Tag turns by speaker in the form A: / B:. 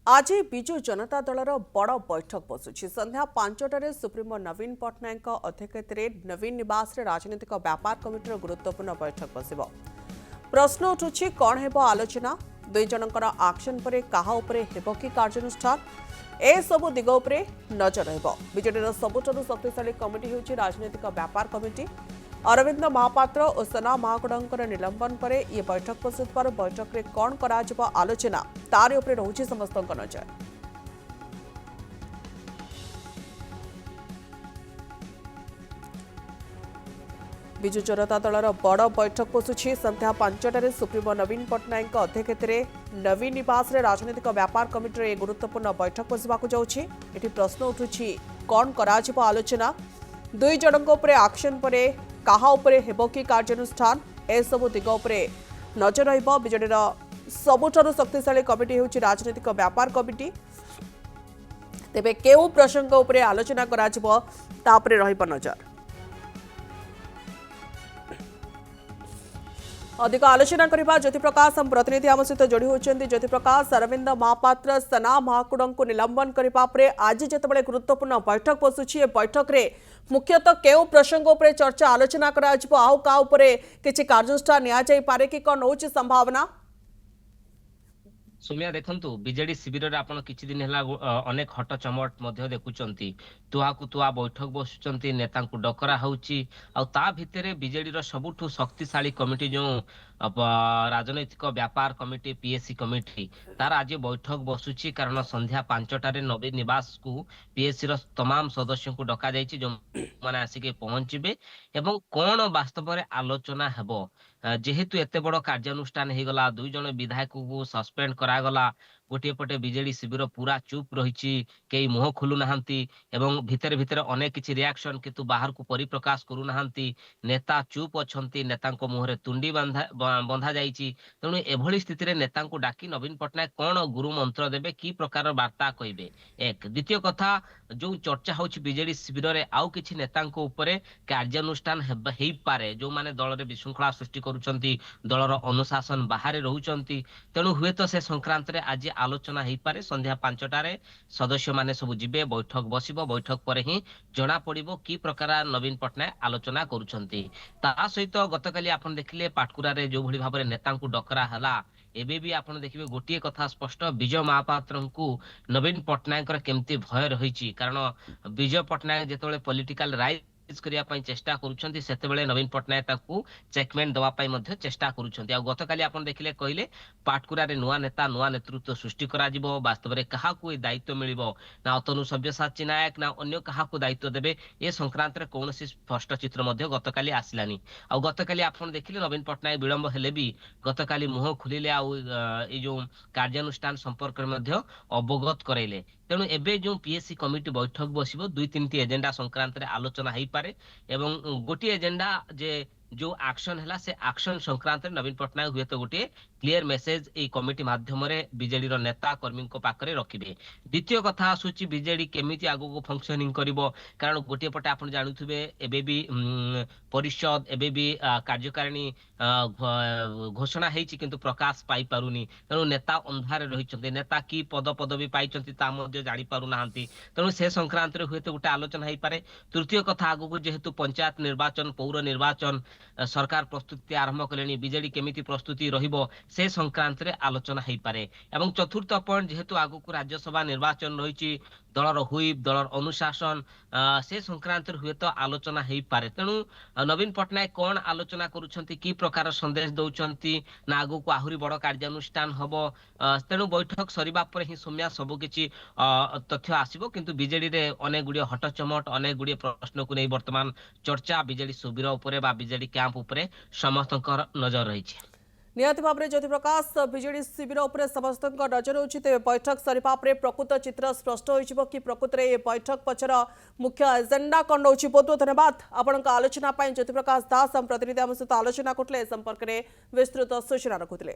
A: आज विजु जनता दलर बड़ बैठक बसुची संध्या 5टार सुप्रीमो नवीन पट्टनायक अध्यक्षत नवीन निवास राजनीतिक व्यापार कमिटर गुरुत्वपूर्ण बैठक बस प्रश्न उठुची कौन हेब आलोचना दुई जनकर आक्शन पर काहा उपरे हेब कि कार्यानुष्ठान ए सबु दिग उपरे नजर रहिबो। बीजेडीर सबुठारु शक्तिशाली कमिटी होची राजनीतिक व्यापार कमिटी। अरविंद महापात्र और सना महाकुड़ंकर निलंबन पर यह बैठक बसुथिबारु बैठक रे कौन कराजिबो आलोचना तार उपरे रहुची समस्तक नजर। विजु जनता दलर बड़ बैठक बसुछि संध्या 5टार सुप्रीमो नवीन पट्टनायक अध्यक्षत नवीन निवास राजनीतिक व्यापार कमिटर एक गुरुत्वपूर्ण बैठक बसवाक जाउछि। एठी प्रश्न उठुछि कौन कराजिबो आलोचना दुई जनक उपरे आक्शन पर काहा उपरे हेबो कि कार्यानुष्ठान ए सबु दिग उपरे नजर रहिबो। बीजेडीर सबुठारु शक्तिशाली कमिटी होछि राजनीतिक व्यापार कमिटी। तेबे केउ प्रसंग उपरे आलोचना कराजिबो ता उपरे रहिबो नजर। अधिक आलोचना करबा ज्योति प्रकाश हम प्रतिनिधि आम सहित जोड़ी होती। ज्योति प्रकाश अरविंद महापात्र सना महाकुड़ को निलंबन करने आज जितेबाला गुरुत्वपूर्ण बैठक बसुची बैठक रे मुख्यतः केउ प्रसंग उपरे चर्चा आलोचना किसी कार्यानुष्ठान नियाजाइपारे कि कौन होची संभावना।
B: सोमिया देखंतु बीजेडी शिविर रे आपण किछि दिन हला अनेक हट चमट मध्य देखुचंती तुआकु तुआ बैठक बसुचंती नेतांकु डकरा होउची आ ता भितरे बीजेडी रो सबुठु शक्तिशाली कमिटी जो राजनैतिक व्यापार कमिटी पीएससी कमिटी तार आज बैठक बसुची कारण संध्या 5टारे नवीन निवास को पीएससी रो तमाम सदस्यों को डका जायछि जो माने आसिके पहुंचबे एवं कोन वास्तव रे आलोचना हेबो। जेहेतु एते बड़ कार्यानुष्ठान हे गला दुई जन विधायक को सस्पेंड करागला गोटे पटे बीजेडी शिविर पूरा चुप रही कई मुह खोलु नाहंती एवं भितर भितर अनेक किछि रिएक्शन किंतु बाहर को परिप्रकाश करू नाहंती नेता चुप अछंती नेतांको मुहरे तुंडी बंधा जाइछि। तेणु एभली स्थिति रे नेतांको डाकी नवीन पट्टनायक कोन गुरु मंत्र देबे की प्रकार वार्ता कहबे एक द्वितीय कथा जो चर्चा होछि बीजेडी शिविर रे आउ किछि नेतांको उपरे कार्यानुष्ठान हेई पारे जो माने दल रे विशृंखला सृष्टि करूछंती दलर अनुशासन बाहर रहउछंती। तेणु हुए तो से संक्रांत रे आज आलोचना हेई पारे संध्या 5टारे सदस्य माने सब जिबे बैठक बसिबो बैठक पर ही जना पड़िबो की प्रकार नवीन पट्टनायक आलोचना करूछंती। ता सहित गतकाली आपण देखिले पाटकुरा रे जो भली भाबरे नेतांकु डकरा हला एबे भी आपण देखिबे गोटिए कथा स्पष्ट विजय महापात्रंकु नवीन पट्टनायक केमती भय रहिछि कारण विजय पट्टनायक जेतोले पॉलिटिकल राइज करिया पई चेष्टा करूछंती सेतेबेले नवीन पट्टनायक ताकू चेकमेंट दवा पई मध्ये चेष्टा करूछंती। आ गतकाली आपण देखिले कहिले पाटकुरा रे नुवा नेता नुवा नेतृत्व सृष्टि करा जिवो वास्तव रे कहा को दायित्व मिलिबो ना अतनु सभ्यसाची नायक ना अन्य कहा को दायित्व देबे ए संक्रांत रे कोनोसी स्पष्ट चित्र मध्ये गतकाली आसिलानी। आ गतकाली आपण देखिले नवीन पट्टनायक विलंब हेले भी गतकाली मुह खुलिले आ ए जो कार्यानुष्ठान संपर्क मध्ये अवगत करैले। तेणु एबे जो पीएससी कमिटी बैठक बसिबो दुई तीनटी एजेंडा संक्रांत रे आलोचना हेई पारे एवं गोटी एजेंडा जे जो एक्शन हैला से एक्शन संक्रांत रे नवीन पट्टनायक हुए तो गोटे क्लियर मेसेज ए कमिटी माध्यम रे बीजेडी रो नेता कर्मी को पाखरे रखिबे। द्वितीय कथा आसुची बीजेडी केमिति आगो को फंक्शनिंग करिवो कारण गोटे पटे आपण जानुथुबे एबे भी परिषद एबे भी कार्यकारिणी घोषणा हेछि किंतु प्रकाश पाई पारुनी। तेणु नेता अंधारे रहिचंती नेता की पद पदवी पाइचंती ता मध्ये जानि पारु नाहंती। तेणु से संक्रांत रे हुए तो गोटे आलोचना हेई पारे। तृतीय कथा आगो को जेहेतु पंचायत निर्वाचन पौर निर्वाचन सरकार प्रस्तुति आरंभ कलेनी बीजेडी केमिति प्रस्तुति रहिबो से संक्रांत रे आलोचना हेई पारे। एवं चतुर्थ पॉइंट जेहेतु आगो को राज्यसभा निर्वाचन रहिछि दलर हुईप दलर अनुशासन से संक्रांत रे हुए तो आलोचना हेई पारे। तेणु नवीन पट्टनायक कोन आलोचना करूछंती की प्रकार संदेश दउछंती ना आगो को आहुरी बड़ कार्यानुष्ठान हबो। तेणु बैठक सरिबा पर ही सोम्या सब किछि तथ्य आसीबो किंतु बीजेडी रे अनेक गुडी हटचमट अनेक गुडी प्रश्न को नै वर्तमान चर्चा बीजेडी शिविर उपरे बा बीजेडी कैंप उपरे समस्तकर नजर रहिछि।
A: निहत भाव में ज्योति प्रकाश बीजेडी शिविर उपरे समस्त नजर होछि। तेबे बैठक सरिपा परे प्रकृत चित्र स्पष्ट होइछिबो कि प्रकृत रे ए बैठक पछर मुख्य एजेंडा कोन होछि। बहुत बहुत धन्यवाद आपनका आलोचना पई ज्योति प्रकाश दास हम प्रतिनिधि हम सहित आलोचना करले संपर्क रे विस्तृत सूचना रखुतले।